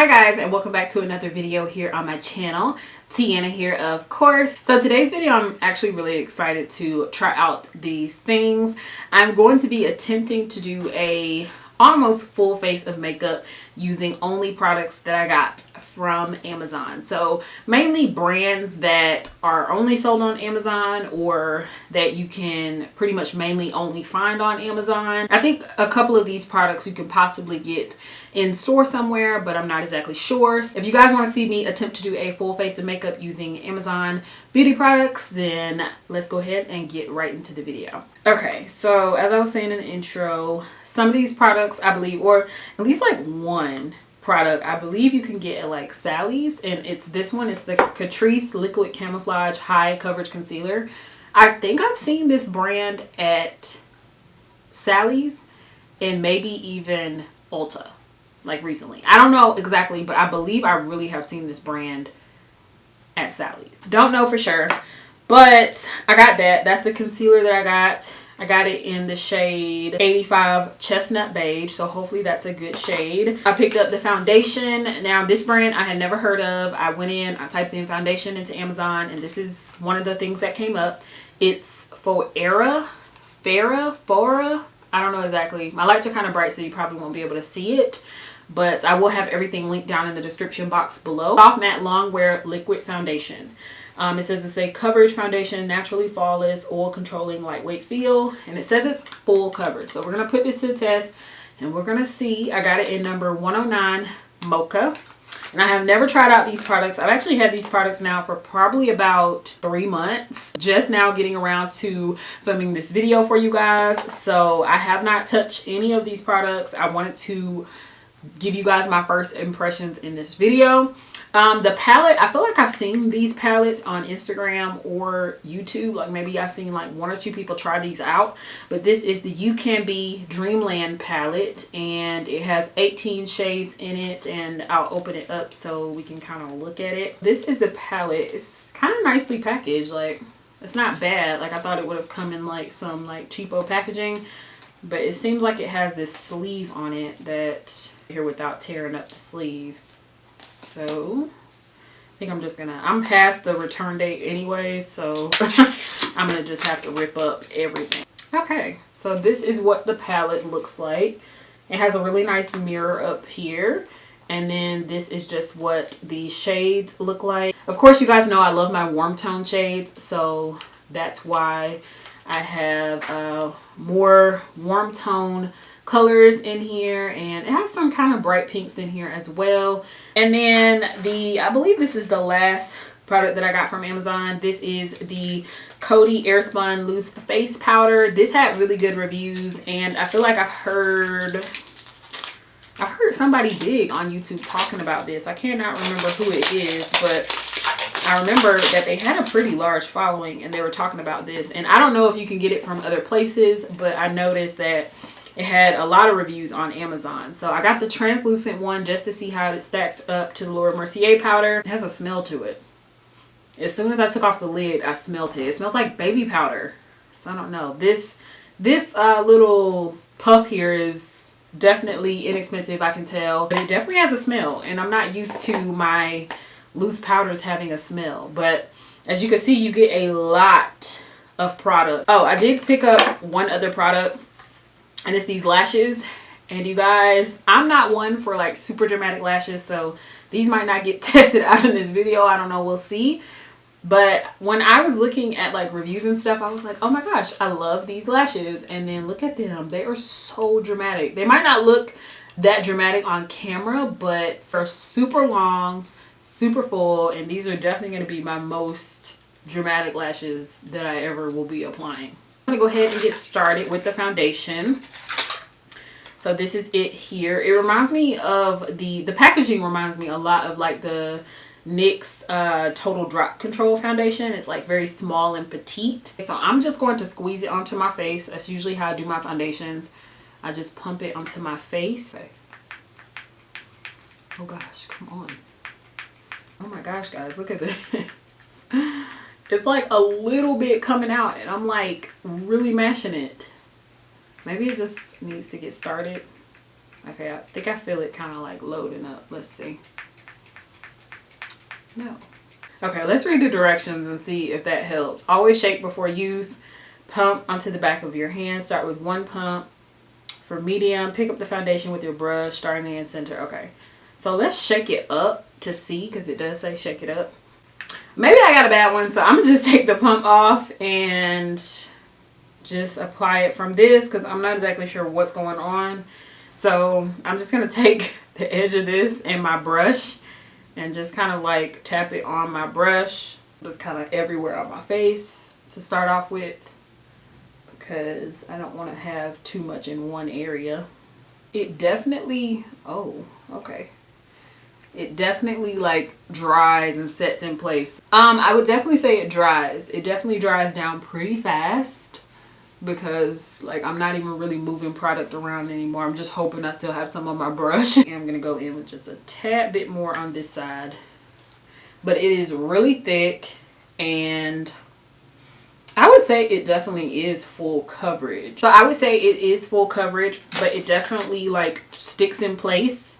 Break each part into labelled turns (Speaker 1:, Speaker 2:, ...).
Speaker 1: Hi guys, and welcome back to another video here on my channel. Tiana here, of course. So today's video, I'm actually really excited to try out these things. I'm going to be attempting to do a almost full face of makeup using only products that I got from Amazon. So mainly brands that are only sold on Amazon or that you can pretty much mainly only find on Amazon. I think a couple of these products you can possibly get in store somewhere, but I'm not exactly sure. If you guys want to see me attempt to do a full face of makeup using Amazon beauty products, then let's go ahead and get right into the video. Okay, so as I was saying in the intro, some of these products I believe, or at least like one product I believe you can get at like Sally's, and it's this one. It's the Catrice Liquid Camouflage High Coverage Concealer. I think I've seen this brand at Sally's and maybe even Ulta, like recently. I don't know exactly, but I believe I really have seen this brand at Sally's. Don't know for sure, but I got that. That's the concealer that I got. I got it in the shade 85 Chestnut Beige, so hopefully that's a good shade. I picked up the foundation. Now this brand I had never heard of. I went in, I typed in foundation into Amazon, and this is one of the things that came up. It's Fora. I don't know exactly. My lights are kind of bright, so you probably won't be able to see it, but I will have everything linked down in the description box below. Soft Matte Long Wear Liquid Foundation. It says it's a coverage foundation, naturally flawless, oil controlling, lightweight feel, and it says it's full coverage. So we're gonna put this to the test and we're gonna see. I got it in number 109 Mocha, and I have never tried out these products. I've actually had these products now for probably about 3 months. Just now getting around to filming this video for you guys. So I have not touched any of these products. I wanted to give you guys my first impressions in this video. The palette, I feel like I've seen these palettes on Instagram or YouTube. Like maybe I've seen like 1 or 2 people try these out. But this is the UCanbe Dreamland palette, and it has 18 shades in it, and I'll open it up so we can kind of look at it. This is the palette. It's kind of nicely packaged. Like, it's not bad. Like, I thought it would have come in like some like cheapo packaging, but it seems like it has this sleeve on it that here without tearing up the sleeve. So I think I'm just gonna, I'm past the return date anyway, so I'm gonna just have to rip up everything. Okay, so this is what the palette looks like. It has a really nice mirror up here, and then this is just what the shades look like. Of course, you guys know I love my warm tone shades, so that's why I have more warm tone colors in here, and it has some kind of bright pinks in here as well. And then I believe this is the last product that I got from Amazon. This is the Coty Airspun Loose Face Powder. This had really good reviews, and I feel like I've heard somebody big on YouTube talking about this. I cannot remember who it is, but I remember that they had a pretty large following and they were talking about this. And I don't know if you can get it from other places, but I noticed that it had a lot of reviews on Amazon. So I got the translucent one just to see how it stacks up to the Laura Mercier powder. It has a smell to it. As soon as I took off the lid, I smelled it. It smells like baby powder. So I don't know. This little puff here is definitely inexpensive, I can tell. But it definitely has a smell. And I'm not used to my loose powders having a smell. But as you can see, you get a lot of product. Oh, I did pick up one other product, and it's these lashes. And you guys, I'm not one for like super dramatic lashes, so these might not get tested out in this video. I don't know, we'll see. But when I was looking at like reviews and stuff, I was like, oh my gosh, I love these lashes. And then look at them, they are so dramatic. They might not look that dramatic on camera, but they're super long, super full, and these are definitely going to be my most dramatic lashes that I ever will be applying. I'm gonna go ahead and get started with the foundation. So this is it here. It reminds me of the packaging reminds me a lot of like the NYX Total Drop Control foundation. It's like very small and petite. So I'm just going to squeeze it onto my face. That's usually how I do my foundations. I just pump it onto my face. Okay. Oh gosh, come on. Oh my gosh, guys, look at this. It's like a little bit coming out, and I'm like really mashing it. Maybe it just needs to get started. Okay, I think I feel it kind of like loading up. Let's see. No. Okay, let's read the directions and see if that helps. Always shake before use. Pump onto the back of your hand. Start with 1 pump. For medium, pick up the foundation with your brush, starting in center. Okay, so let's shake it up to see, because it does say shake it up. Maybe I got a bad one, so I'm gonna just take the pump off and just apply it from this, because I'm not exactly sure what's going on. So I'm just gonna take the edge of this and my brush and just kind of like tap it on my brush, just kind of everywhere on my face to start off with, because I don't want to have too much in one area. It definitely, oh, okay. It definitely like dries and sets in place. I would definitely say it dries. It definitely dries down pretty fast, because like I'm not even really moving product around anymore. I'm just hoping I still have some on my brush. And I'm gonna go in with just a tad bit more on this side, but it is really thick, and I would say it definitely is full coverage. So I would say it is full coverage, but it definitely like sticks in place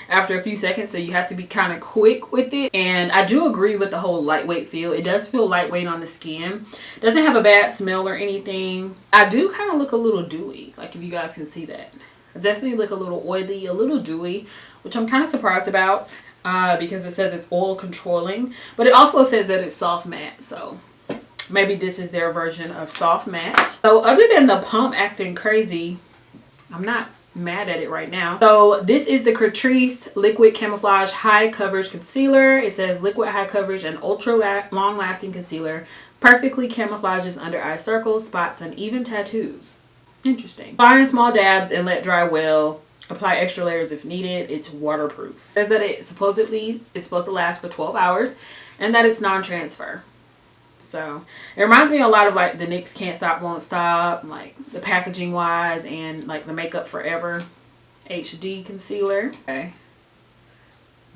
Speaker 1: after a few seconds. So you have to be kind of quick with it. And I do agree with the whole lightweight feel. It does feel lightweight on the skin. Doesn't have a bad smell or anything. I do kind of look a little dewy, like if you guys can see that. I definitely look a little oily, a little dewy, which I'm kind of surprised about because it says it's oil controlling. But it also says that it's soft matte. So maybe this is their version of soft matte. So other than the pump acting crazy, I'm not mad at it right now. So this is the Catrice Liquid Camouflage High Coverage Concealer. It says liquid high coverage and ultra long lasting concealer. Perfectly camouflages under eye circles, spots, and even tattoos. Interesting. Apply in small dabs and let dry well. Apply extra layers if needed. It's waterproof. It says that it supposedly is supposed to last for 12 hours and that it's non-transfer. So it reminds me a lot of like the NYX Can't Stop Won't Stop, like the packaging wise, and like the Makeup Forever HD concealer. Okay,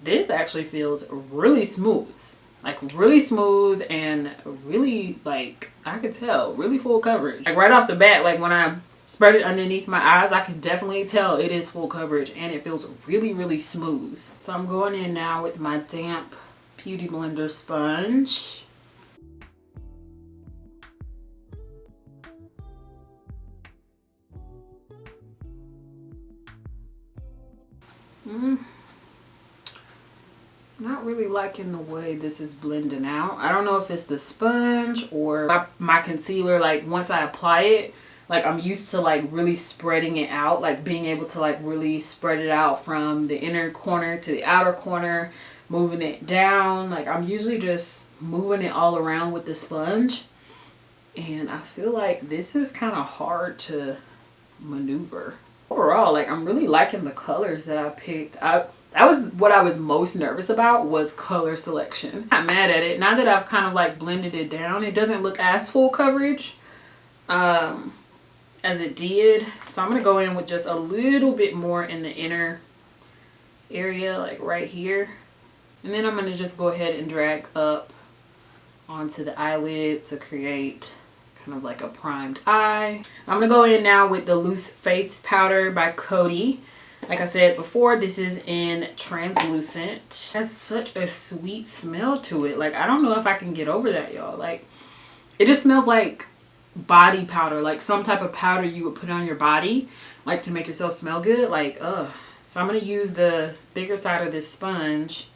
Speaker 1: this actually feels really smooth, like really smooth, and really, like I could tell, really full coverage. Like right off the bat, like when I spread it underneath my eyes, I can definitely tell it is full coverage, and it feels really, really smooth. So I'm going in now with my damp Beauty Blender sponge. Not really liking the way this is blending out. I don't know if it's the sponge or my concealer. Like once I apply it, like I'm used to like really spreading it out, like being able to like really spread it out from the inner corner to the outer corner, moving it down. Like I'm usually just moving it all around with the sponge, and I feel like this is kind of hard to maneuver. Overall, like I'm really liking the colors that I picked. That was what I was most nervous about, was color selection. I'm not mad at it. Now that I've kind of like blended it down, it doesn't look as full coverage as it did. So I'm gonna go in with just a little bit more in the inner area, like right here, and then I'm gonna just go ahead and drag up onto the eyelid to create kind of like a primed eye. I'm gonna go in now with the Loose Face Powder by Coty. Like I said before, this is in translucent. It has such a sweet smell to it. Like I don't know if I can get over that, y'all. Like it just smells like body powder, like some type of powder you would put on your body, like to make yourself smell good. Like ugh. So I'm gonna use the bigger side of this sponge.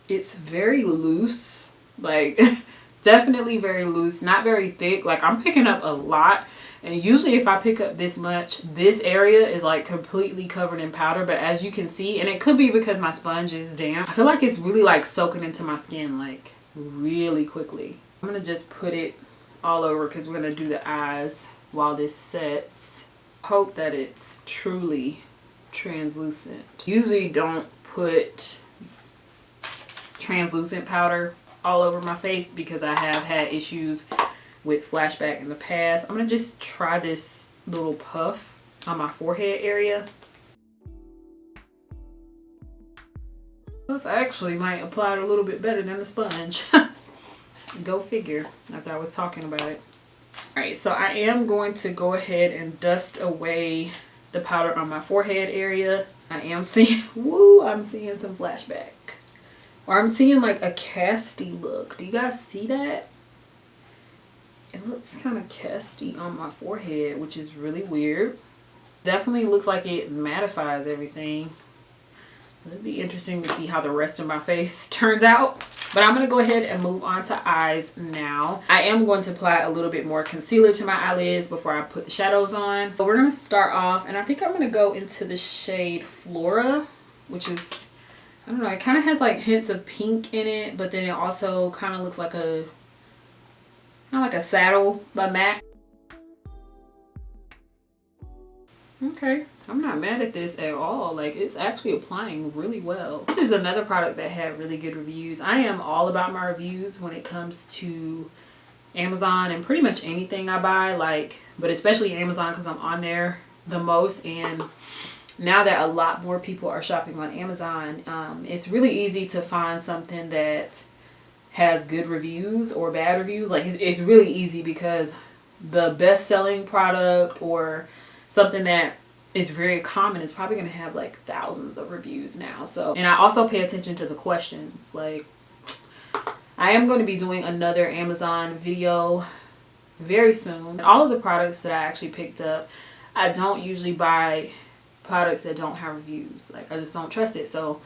Speaker 1: It's very loose, like definitely very loose, not very thick. Like I'm picking up a lot, and usually if I pick up this much, this area is like completely covered in powder. But as you can see, and it could be because my sponge is damp, I feel like it's really like soaking into my skin like really quickly. I'm gonna just put it all over because we're gonna do the eyes while this sets. Hope that it's truly translucent. Usually don't put translucent powder all over my face because I have had issues with flashback in the past. I'm gonna just try this little puff on my forehead area. Puff actually might apply it a little bit better than the sponge. Go figure, after I was talking about it. Alright, so I am going to go ahead and dust away the powder on my forehead area. I am seeing, woo, I'm seeing some flashback. Or I'm seeing like a casty look. Do you guys see that? It looks kind of casty on my forehead, which is really weird. Definitely looks like it mattifies everything. It'll be interesting to see how the rest of my face turns out. But I'm going to go ahead and move on to eyes now. I am going to apply a little bit more concealer to my eyelids before I put the shadows on. But we're going to start off, and I think I'm going to go into the shade Flora, which is, I don't know, it kind of has like hints of pink in it, but then it also kind of looks like a, kind of like a Saddle by MAC. Okay, I'm not mad at this at all. Like, it's actually applying really well. This is another product that had really good reviews. I am all about my reviews when it comes to Amazon and pretty much anything I buy, like, but especially Amazon because I'm on there the most. And now that a lot more people are shopping on Amazon, it's really easy to find something that has good reviews or bad reviews. Like, it's really easy because the best-selling product or something that is very common is probably going to have like thousands of reviews now. So, and I also pay attention to the questions. Like, I am going to be doing another Amazon video very soon. All of the products that I actually picked up, I don't usually buy products that don't have reviews. Like, I just don't trust it. So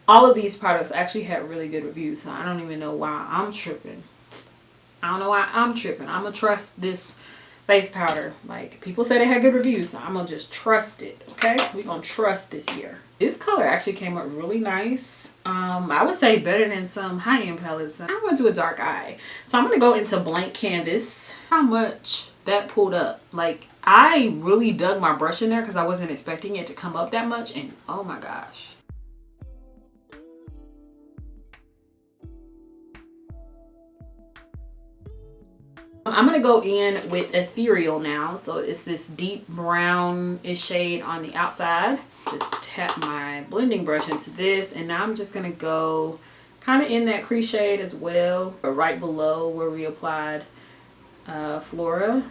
Speaker 1: all of these products actually had really good reviews. So I don't even know why I'm tripping. I don't know why I'm tripping. I'm going to trust this face powder. Like, people said it had good reviews, so I'm gonna just trust it. Okay, we're gonna trust this here. This color actually came up really nice. I would say better than some high-end palettes. I'm gonna do a dark eye, so I'm gonna go into Blank Canvas. How much that pulled up, like, I really dug my brush in there because I wasn't expecting it to come up that much, and oh my gosh. I'm going to go in with Ethereal now. So it's this deep brownish shade on the outside. Just tap my blending brush into this. And now I'm just going to go kind of in that crease shade as well. But right below where we applied Flora.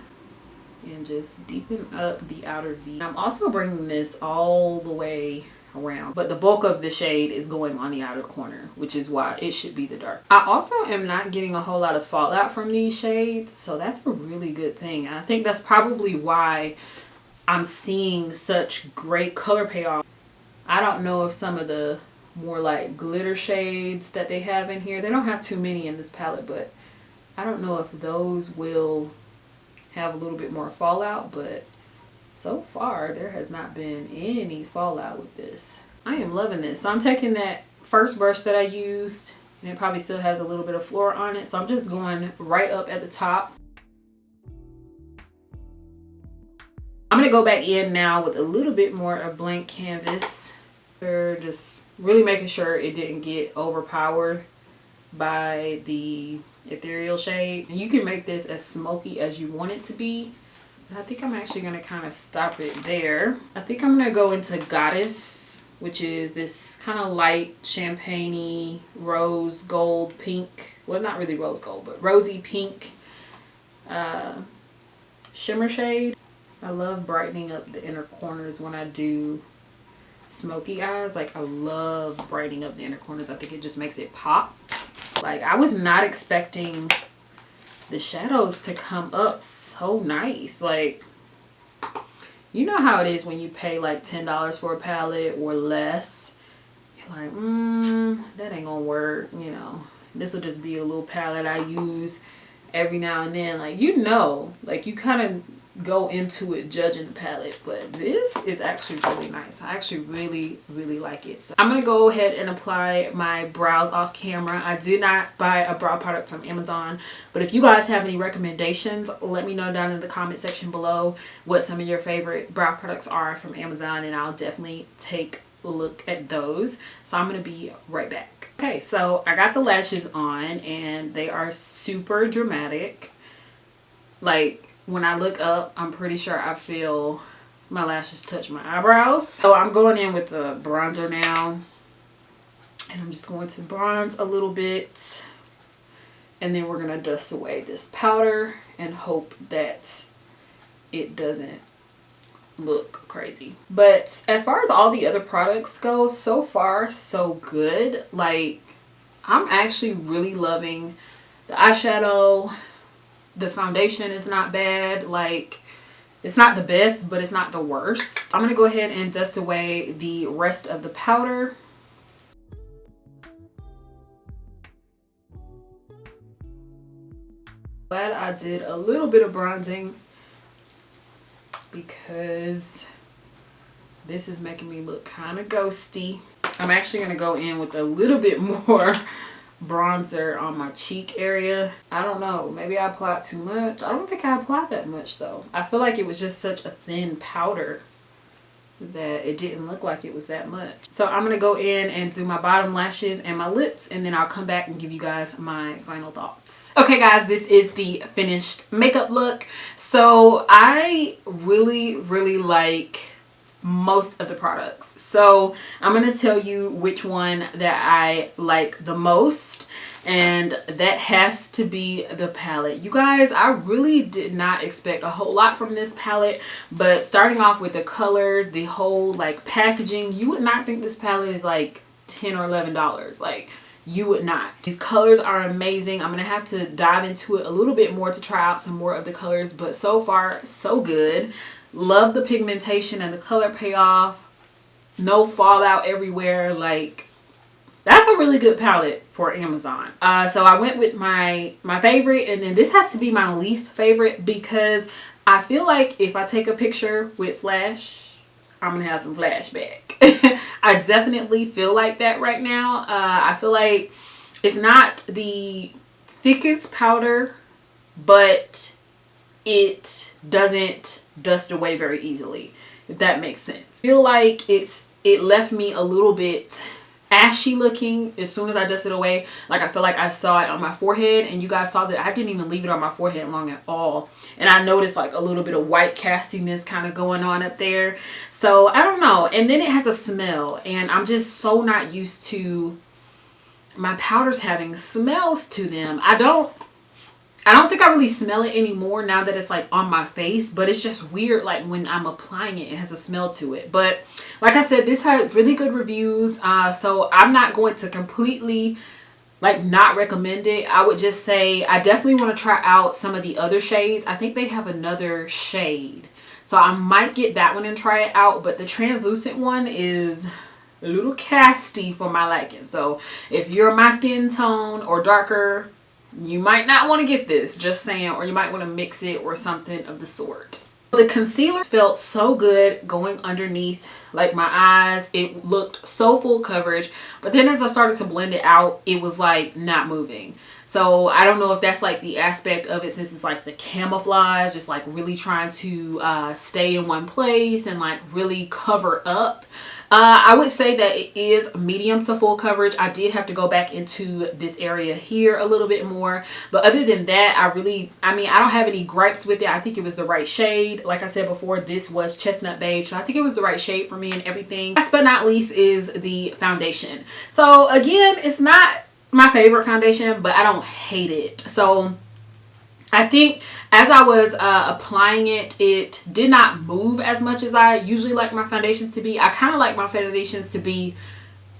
Speaker 1: And just deepen up the outer V. I'm also bringing this all the way around, but the bulk of the shade is going on the outer corner, which is why it should be the dark. I also am not getting a whole lot of fallout from these shades, so that's a really good thing. And I think that's probably why I'm seeing such great color payoff. I don't know if some of the more like glitter shades that they have in here, they don't have too many in this palette, but I don't know if those will have a little bit more fallout, but so far there has not been any fallout with this. I am loving this. So I'm taking that first brush that I used, and it probably still has a little bit of Flora on it, so I'm just going right up at the top. I'm gonna go back in now with a little bit more of Blank Canvas. Just really making sure it didn't get overpowered by the Ethereal shade. And you can make this as smoky as you want it to be. I think I'm actually going to kind of stop it there. I think I'm going to go into Goddess, which is this kind of light champagne-y rose gold pink. Well, not really rose gold, but rosy pink shimmer shade. I love brightening up the inner corners when I do smoky eyes. Like, I love brightening up the inner corners. I think it just makes it pop. Like, I was not expecting the shadows to come up so nice. Like, you know how it is when you pay like $10 for a palette or less. You're like, that ain't gonna work. You know, this will just be a little palette I use every now and then. Like, you know, like, you kind of go into it judging the palette, but this is actually really nice. I actually really like it. So I'm gonna go ahead and apply my brows off camera. I did not buy a brow product from Amazon, but if you guys have any recommendations, let me know down in the comment section below what some of your favorite brow products are from Amazon, and I'll definitely take a look at those. So I'm gonna be right back. Okay, so I got the lashes on and they are super dramatic. Like, when I look up, I'm pretty sure I feel my lashes touch my eyebrows. So I'm going in with the bronzer now. And I'm just going to bronze a little bit. And then we're gonna dust away this powder and hope that it doesn't look crazy. But as far as all the other products go, so far so good. Like, I'm actually really loving the eyeshadow. The foundation is not bad. Like, it's not the best, but it's not the worst. I'm gonna go ahead and dust away the rest of the powder. Glad I did a little bit of bronzing because this is making me look kind of ghosty. I'm actually gonna go in with a little bit more bronzer on my cheek area. I don't know, maybe I applied too much. I don't think I applied that much though. I feel like it was just such a thin powder that it didn't look like it was that much. So I'm gonna go in and do my bottom lashes and my lips, and then I'll come back and give you guys my final thoughts. Okay guys, this is the finished makeup look. So I really like most of the products. So I'm going to tell you which one that I like the most, and that has to be the palette. You guys, I really did not expect a whole lot from this palette, but starting off with the colors, the whole like packaging, you would not think this palette is like $10 or $11. Like, you would not. These colors are amazing. I'm gonna have to dive into it a little bit more to try out some more of the colors, but so far so good. Love the pigmentation and the color payoff. No fallout everywhere. Like, that's a really good palette for Amazon. So I went with my favorite, and then this has to be my least favorite because I feel like if I take a picture with flash, I'm gonna have some flashback. I definitely feel like that right now. I feel like it's not the thickest powder, but it doesn't dust away very easily, if that makes sense. I feel like it left me a little bit ashy looking as soon as I dusted away. Like, I feel like I saw it on my forehead, and you guys saw that I didn't even leave it on my forehead long at all, and I noticed like a little bit of white castiness kind of going on up there. So I don't know. And then it has a smell, and I'm just so not used to my powders having smells to them. I don't think I really smell it anymore now that it's like on my face, but it's just weird like when I'm applying it, it has a smell to it. But like I said, this had really good reviews, so I'm not going to completely like not recommend it. I would just say I definitely want to try out some of the other shades. I think they have another shade, so I might get that one and try it out, but the translucent one is a little casty for my liking. So if you're my skin tone or darker, you might not want to get this, just saying, or you might want to mix it or something of the sort. The concealer felt so good going underneath like my eyes. It looked so full coverage, but then as I started to blend it out, it was like not moving. So I don't know if that's like the aspect of it, since it's like the camouflage, just like really trying to stay in one place and like really cover up. I would say that it is medium to full coverage. I did have to go back into this area here a little bit more, but other than that, I mean, I don't have any gripes with it. I think it was the right shade. Like I said before, this was chestnut beige, so I think it was the right shade for me and everything. Last but not least is the foundation. So again, it's not my favorite foundation, but I don't hate it. So I think as I was applying it, it did not move as much as I usually like my foundations to be. I kind of like my foundations to be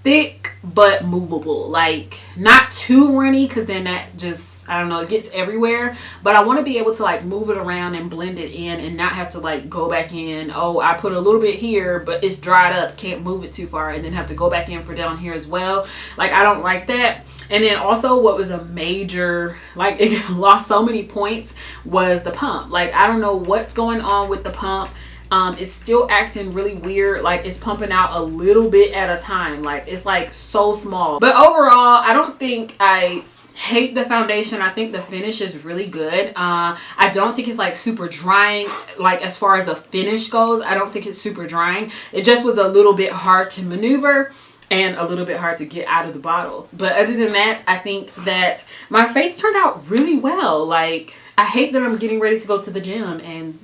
Speaker 1: thick but movable, like not too runny, because then that just, I don't know, it gets everywhere. But I want to be able to like move it around and blend it in and not have to like go back in. Oh, I put a little bit here, but it's dried up, can't move it too far, and then have to go back in for down here as well. Like, I don't like that. And then also what was a major, like, it lost so many points, was the pump. Like, I don't know what's going on with the pump. It's still acting really weird. Like, it's pumping out a little bit at a time. Like, it's like so small. But overall, I don't think I hate the foundation. I think the finish is really good. I don't think it's like super drying. Like, as far as the finish goes, I don't think it's super drying. It just was a little bit hard to maneuver and a little bit hard to get out of the bottle. But other than that, I think that my face turned out really well. Like, I hate that I'm getting ready to go to the gym and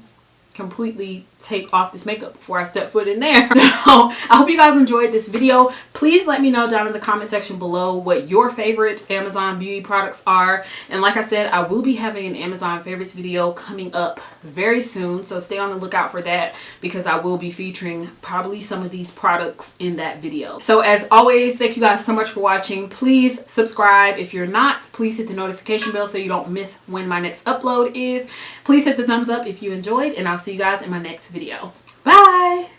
Speaker 1: completely take off this makeup before I step foot in there. So I hope you guys enjoyed this video. Please let me know down in the comment section below what your favorite Amazon beauty products are. And like I said, I will be having an Amazon favorites video coming up very soon, so stay on the lookout for that, because I will be featuring probably some of these products in that video. So as always, thank you guys so much for watching. Please subscribe. If you're not, please hit the notification bell so you don't miss when my next upload is. Please hit the thumbs up if you enjoyed, and I'll see you guys in my next video. Bye.